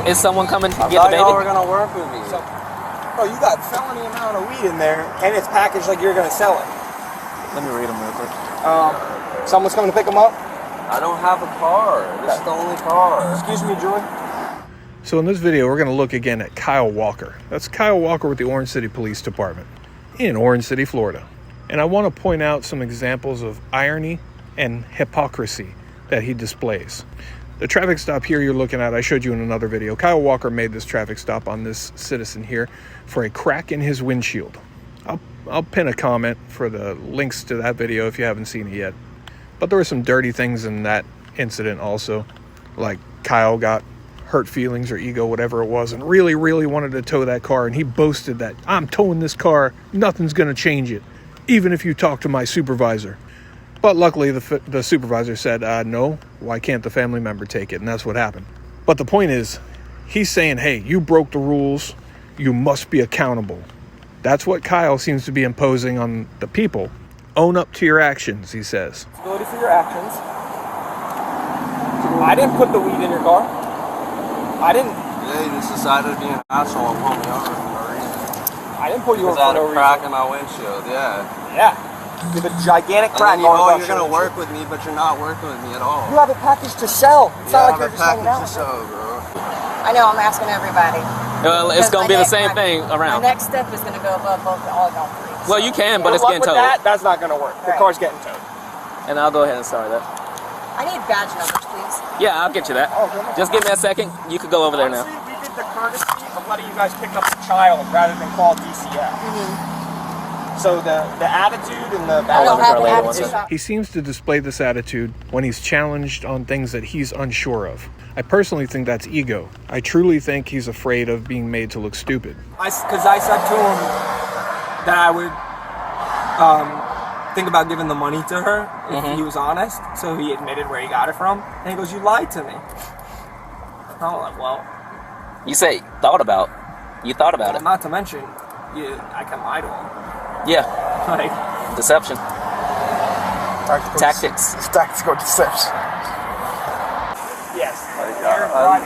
Is someone coming to I get the thought baby? y'all were gonna work with me. So, bro, you got felony amount of weed in there, and it's packaged like you're gonna sell it. Let me read them real quick. Someone's coming to pick them up. I don't have a car. This is the only car. Excuse me, Joy. So in this video, we're going to look again at Kyle Walker. That's Kyle Walker with the Orange City Police Department in Orange City, Florida. And I want to point out some examples of irony and hypocrisy that he displays. The traffic stop here you're looking at, I showed you in another video. Kyle Walker made this traffic stop on this citizen here for a crack in his windshield. I'll pin a comment for the links to that video if you haven't seen it yet. But there were some dirty things in that incident also. Like Kyle got hurt feelings or ego, whatever it was, and really wanted to tow that car. And he boasted that, I'm towing this car. Nothing's going to change it, even if you talk to my supervisor. But luckily, the supervisor said, no, why can't the family member take it? And that's what happened. But the point is, he's saying, hey, you broke the rules. You must be accountable. That's what Kyle seems to be imposing on the people. Own up to your actions, he says. Responsibility for your actions. I didn't put the weed in your car. I didn't. Yeah, you just decided to be an asshole and pull me over for no reason. I didn't pull you over Because I for had no a crack reason. in my windshield, yeah. Yeah. You have a gigantic And crack then you know going you're going to work with me, but you're not working with me at all. You have a package to sell. It's Yeah, not like I you're have a just hanging out. package to sell, bro. I know, I'm asking everybody. Well, it's going to be the same thing My around. next step is going to go above both all y'all three. Well, you can, but it's Good getting luck with towed. That's not going to work. The Right. car's getting towed. And I'll go ahead and start that. I need badge numbers, please. Yeah, I'll get you that. Oh, okay. Just give me a second. You could go over there now. Honestly, we did the courtesy of letting you guys pick up the child rather than call DCF. So the attitude and the I don't over have for the later one attitude. second. He seems to display this attitude when he's challenged on things that he's unsure of. I personally think that's ego. I truly think he's afraid of being made to look stupid. Because I said to him that I would think about giving the money to her if he was honest. So he admitted where he got it from. And he goes, you lied to me. And I'm like, well, You say thought about. You thought about it. not to mention, I can lie to him. Yeah. Like, Deception. Tactics. Tactical deception. yes.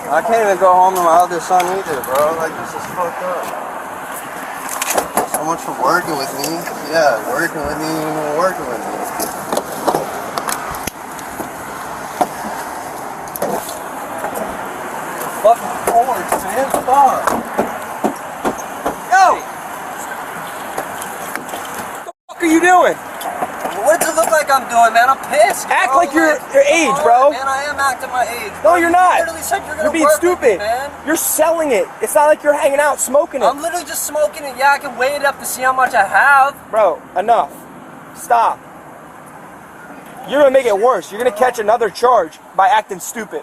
I can't even go home to my other son either, bro. Like, this is fucked up. So much for working with me. Yeah, working with me, even working with me. Fucking forwards, man. Fuck. Yo! What the fuck are you doing? What does it look like I'm doing, man? I'm pissed. Act bro. like you're your age, bro. Man, I am acting my age. No, bro. you're You not. literally said you're gonna You're being work with me, stupid. man. You're selling it. It's not like you're hanging out smoking it. I'm literally just smoking it. Yeah, I can weigh it up to see how much I have. Bro, enough. Stop. You're gonna make it worse. You're gonna catch another charge by acting stupid.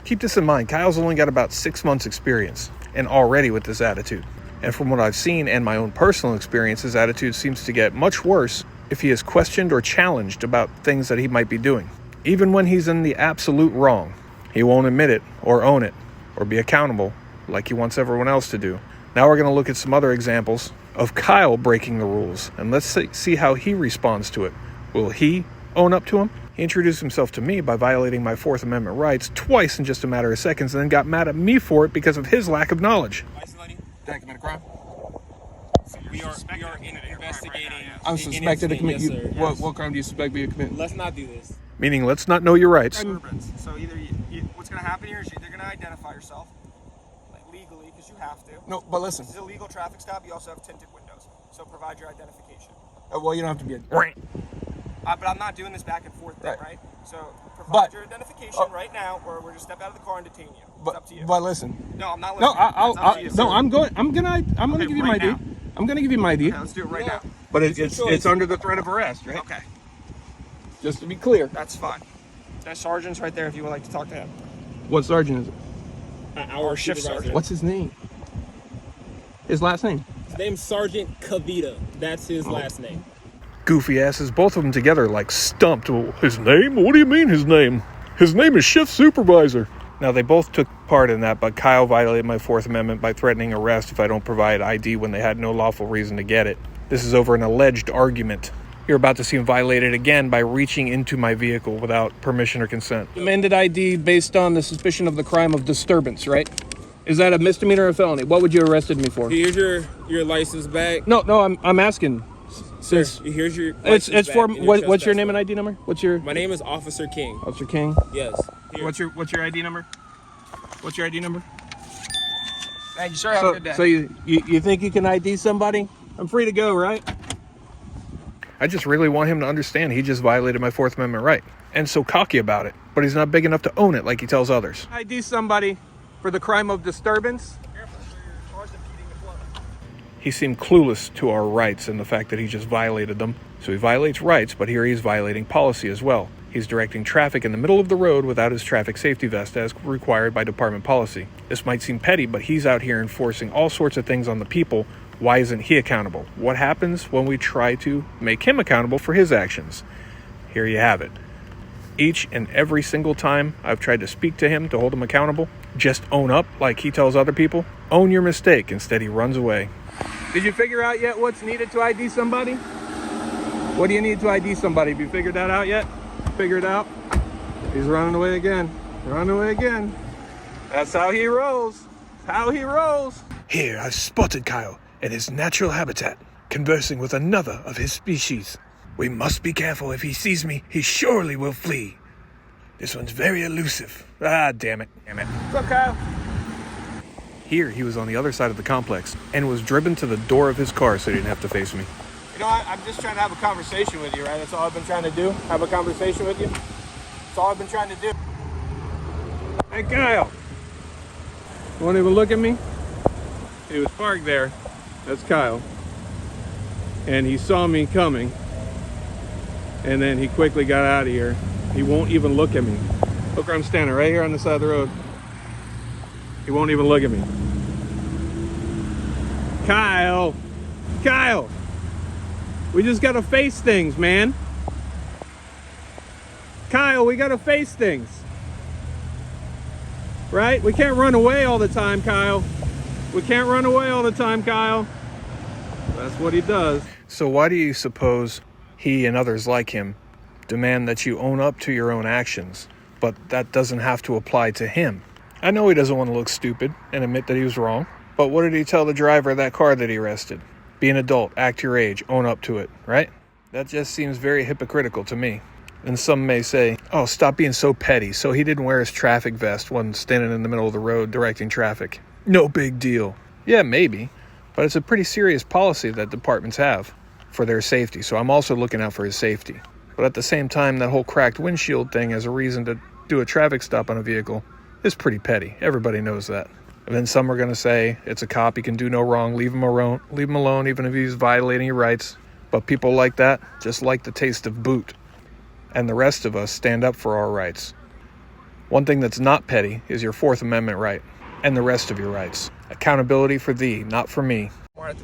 Keep this in mind, Kyle's only got about 6 months experience, and already with this attitude. And from what I've seen and my own personal experience, his attitude seems to get much worse if he is questioned or challenged about things that he might be doing. Even when he's in the absolute wrong, he won't admit it or own it or be accountable like he wants everyone else to do. Now we're going to look at some other examples of Kyle breaking the rules, and let's see how he responds to it. Will he own up to him? He introduced himself to me by violating my Fourth Amendment rights twice in just a matter of seconds, and then got mad at me for it because of his lack of knowledge. Documented crime. We are investigating. I'm suspected of yes, sir. committing. Yes. What crime do you suspect me of committing? Let's not do this. Meaning, let's not know your rights. So either what's gonna happen here is you're gonna identify yourself, like legally, because you have to. No, but listen. This is a legal traffic stop. You also have tinted windows, so provide your identification. Well, you don't have to be a. But I'm not doing this back and forth thing, Right. right? So provide But- your identification right now, or we're gonna step out of the car and detain you. It's up to you. But listen. No, I'm not No, listening. It's up to you, sir. I'm gonna Okay, give you my right ID. now. I'm gonna give you my ID. Okay, let's do it right now. But it's under the threat of arrest, right? Okay, Just to be clear. that's fine. That sergeant's right there if you would like to talk to him. What sergeant is it? Our shift supervisor. sergeant. What's his name? His last name? His name's Sergeant Kavita. That's his last name. Goofy asses, both of them together like stumped. Well, his name? What do you mean his name? His name is Shift Supervisor. Now, they both took part in that, but Kyle violated my Fourth Amendment by threatening arrest if I don't provide ID when they had no lawful reason to get it. This is over an alleged argument You're about to see him violated again by reaching into my vehicle without permission or consent. Amended ID based on the suspicion of the crime of disturbance, right? Is that a misdemeanor or a felony? What would you arrested me for? Here's your license back. No, I'm asking. Sir, Since here's your it's license for back and what's your trespass name and warrant. ID number? What's your My name is Officer King. Officer King? Yes. Here. What's your ID number? What's your ID number? Thank you, sir. Have a good day. So you think you can ID somebody? I'm free to go, right? I just really want him to understand he just violated my Fourth Amendment right. And so cocky about it. But he's not big enough to own it like he tells others. ID somebody for the crime of disturbance? He seemed clueless to our rights and the fact that he just violated them. So he violates rights, but here he's violating policy as well. He's directing traffic in the middle of the road without his traffic safety vest as required by department policy. This might seem petty, but he's out here enforcing all sorts of things on the people. Why isn't he accountable? What happens when we try to make him accountable for his actions? Here you have it. Each and every single time I've tried to speak to him to hold him accountable, just own up like he tells other people. Own your mistake. Instead, he runs away. Did you figure out yet what's needed to ID somebody? What do you need to ID somebody? Have you figured that out yet? Figured out? He's running away again. Running away again. That's how he rolls. How he rolls. Here, I've spotted Kyle in his natural habitat, conversing with another of his species. We must be careful. If he sees me, he surely will flee. This one's very elusive. Ah, damn it. What's up, Kyle? Here, he was on the other side of the complex and was driven to the door of his car so he didn't have to face me. You know, I'm just trying to have a conversation with you, right? That's all I've been trying to do. Have a conversation with you. That's all I've been trying to do. Hey, Kyle. You won't even look at me? He was parked there. That's Kyle. And he saw me coming. And then he quickly got out of here. He won't even look at me. Look where I'm standing, right here on the side of the road. He won't even look at me. Kyle! Kyle! We just gotta face things, man. Kyle, we gotta face things. Right? We can't run away all the time, Kyle. We can't run away all the time, Kyle. That's what he does. So why do you suppose he and others like him demand that you own up to your own actions, but that doesn't have to apply to him? I know he doesn't want to look stupid and admit that he was wrong, but what did he tell the driver of that car that he arrested? Be an adult, act your age, own up to it, right? That just seems very hypocritical to me. And some may say, oh, stop being so petty. So he didn't wear his traffic vest when standing in the middle of the road directing traffic. No big deal. Yeah, maybe. But it's a pretty serious policy that departments have for their safety. So I'm also looking out for his safety. But at the same time, that whole cracked windshield thing as a reason to do a traffic stop on a vehicle is pretty petty. Everybody knows that. And then some are going to say, it's a cop, he can do no wrong, leave him alone, even if he's violating your rights. But people like that just like the taste of boot. And the rest of us stand up for our rights. One thing that's not petty is your Fourth Amendment right, and the rest of your rights. Accountability for thee, not for me.